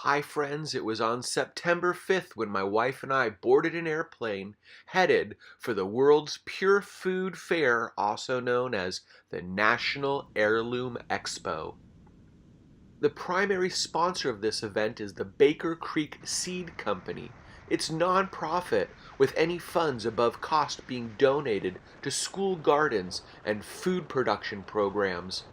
Hi friends, it was on September 5th when my wife and I boarded an airplane headed for the world's pure food fair, also known as the National Heirloom Expo. The primary sponsor of this event is the Baker Creek Seed Company. It's non-profit, with any funds above cost being donated to school gardens and food production programs.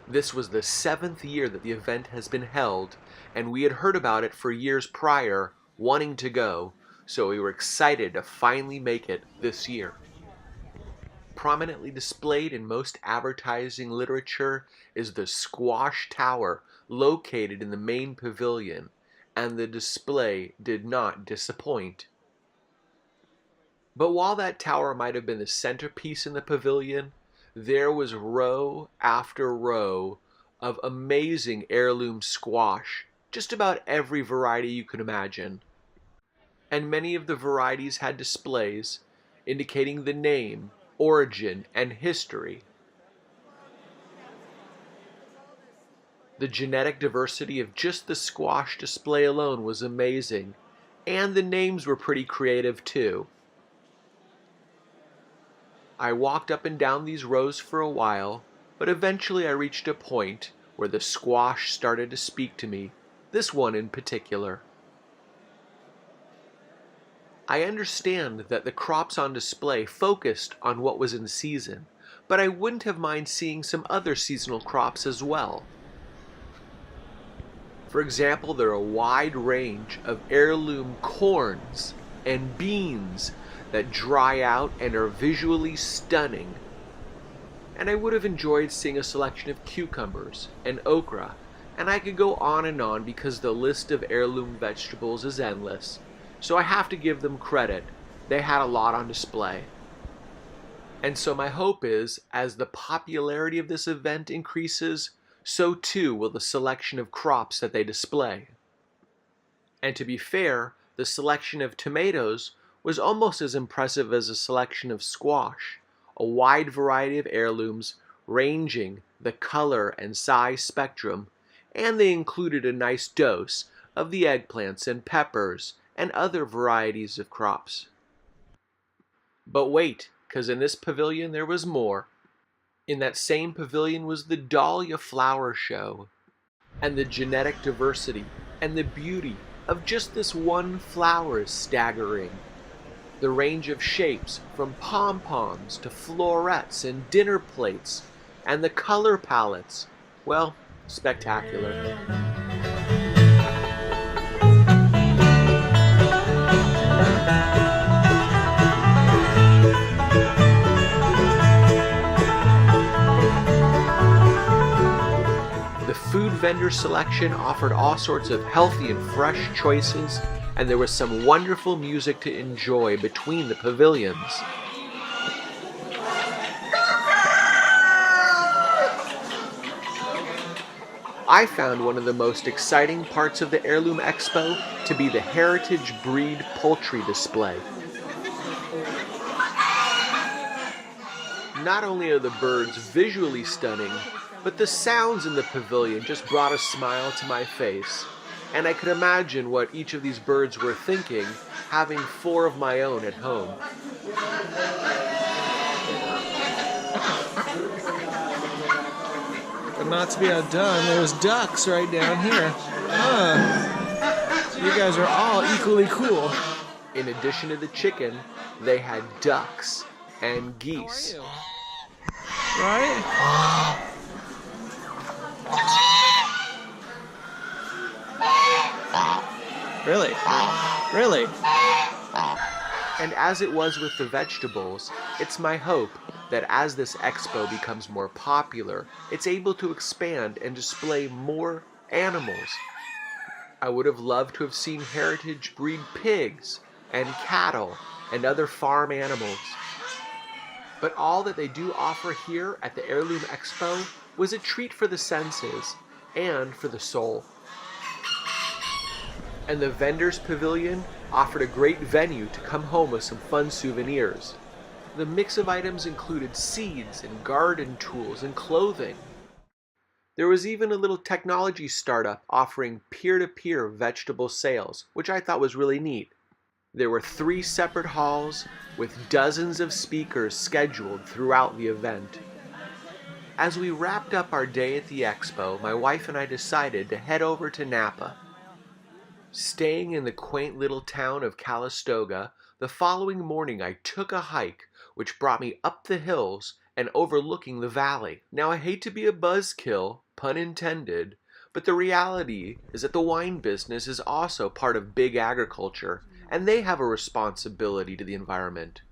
This was the 7th year that the event has been held, and we had heard about it for years prior, wanting to go, so we were excited to finally make it this year. Prominently displayed in most advertising literature is the Squash Tower located in the main pavilion, and the display did not disappoint. But while that tower might have been the centerpiece in the pavilion, there was row after row of amazing heirloom squash, just about every variety you could imagine. And many of the varieties had displays indicating the name, origin, and history. The genetic diversity of just the squash display alone was amazing, and the names were pretty creative too. I walked up and down these rows for a while, but eventually I reached a point where the squash started to speak to me, this one in particular. I understand that the crops on display focused on what was in season, but I wouldn't have minded seeing some other seasonal crops as well. For example, there are a wide range of heirloom corns and beans that dry out and are visually stunning. And I would have enjoyed seeing a selection of cucumbers and okra, and I could go on and on because the list of heirloom vegetables is endless, so I have to give them credit. They had a lot on display. And so my hope is, as the popularity of this event increases, so too will the selection of crops that they display. And to be fair, the selection of tomatoes was almost as impressive as a selection of squash, a wide variety of heirlooms ranging the color and size spectrum, and they included a nice dose of the eggplants and peppers and other varieties of crops. But wait, because in this pavilion there was more. In that same pavilion was the Dahlia Flower Show, and the genetic diversity and the beauty of just this one flower is staggering. The range of shapes, from pom-poms to florets and dinner plates, and the color palettes, well, spectacular. The food vendor selection offered all sorts of healthy and fresh choices, and there was some wonderful music to enjoy between the pavilions. I found one of the most exciting parts of the Heirloom Expo to be the heritage breed poultry display. Not only are the birds visually stunning, but the sounds in the pavilion just brought a smile to my face. And I could imagine what each of these birds were thinking, having 4 of my own at home. But not to be outdone, there's ducks right down here. You guys are all equally cool. In addition to the chicken, they had ducks and geese. Right? Really? Really? And as it was with the vegetables, it's my hope that as this expo becomes more popular, it's able to expand and display more animals. I would have loved to have seen heritage breed pigs and cattle and other farm animals. But all that they do offer here at the Heirloom Expo was a treat for the senses and for the soul. And the vendors' pavilion offered a great venue to come home with some fun souvenirs. The mix of items included seeds and garden tools and clothing. There was even a little technology startup offering peer-to-peer vegetable sales, which I thought was really neat. There were 3 separate halls with dozens of speakers scheduled throughout the event. As we wrapped up our day at the expo, my wife and I decided to head over to Napa. Staying in the quaint little town of Calistoga, the following morning I took a hike which brought me up the hills and overlooking the valley. Now I hate to be a buzzkill, pun intended, but the reality is that the wine business is also part of big agriculture, and they have a responsibility to the environment.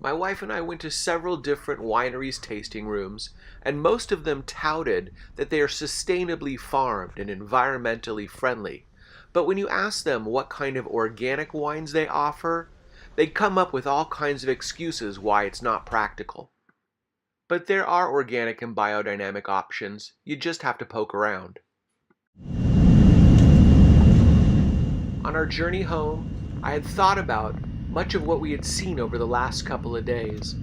My wife and I went to several different wineries' tasting rooms, and most of them touted that they are sustainably farmed and environmentally friendly. But when you ask them what kind of organic wines they offer, they come up with all kinds of excuses why it's not practical. But there are organic and biodynamic options, you just have to poke around. On our journey home, I had thought about much of what we had seen over the last couple of days.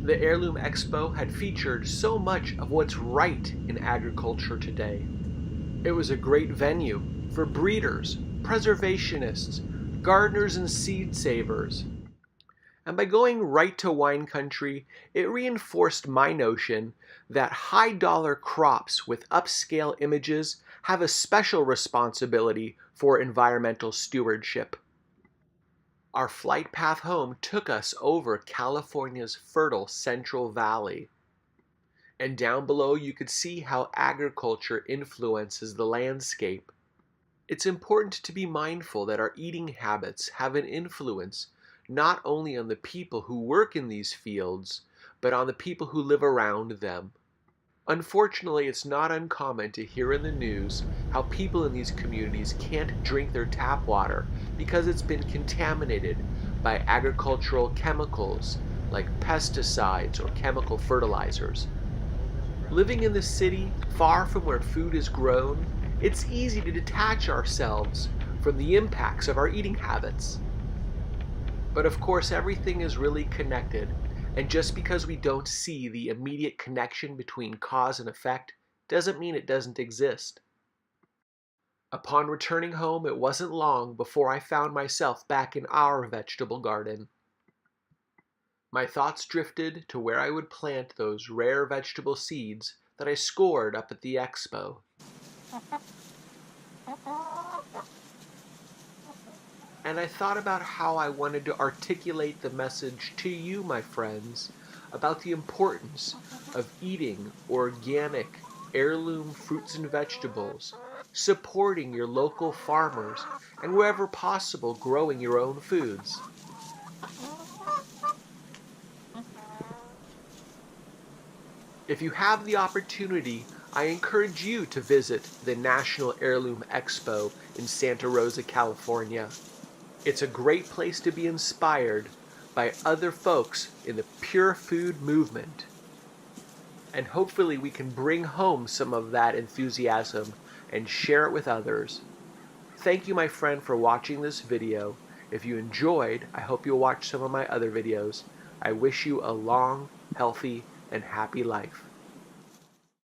The Heirloom Expo had featured so much of what's right in agriculture today. It was a great venue for breeders, preservationists, gardeners, and seed savers. And by going right to wine country, it reinforced my notion that high-dollar crops with upscale images have a special responsibility for environmental stewardship. Our flight path home took us over California's fertile Central Valley. And down below you could see how agriculture influences the landscape. It's important to be mindful that our eating habits have an influence not only on the people who work in these fields, but on the people who live around them. Unfortunately, it's not uncommon to hear in the news how people in these communities can't drink their tap water because it's been contaminated by agricultural chemicals like pesticides or chemical fertilizers. Living in the city, far from where food is grown, it's easy to detach ourselves from the impacts of our eating habits. But of course, everything is really connected, and just because we don't see the immediate connection between cause and effect doesn't mean it doesn't exist. Upon returning home, it wasn't long before I found myself back in our vegetable garden. My thoughts drifted to where I would plant those rare vegetable seeds that I scored up at the expo. And I thought about how I wanted to articulate the message to you, my friends, about the importance of eating organic, heirloom fruits and vegetables, supporting your local farmers, and wherever possible, growing your own foods. If you have the opportunity, I encourage you to visit the National Heirloom Expo in Santa Rosa, California. It's a great place to be inspired by other folks in the pure food movement. And hopefully we can bring home some of that enthusiasm and share it with others. Thank you, my friend, for watching this video. If you enjoyed, I hope you'll watch some of my other videos. I wish you a long, healthy, and happy life.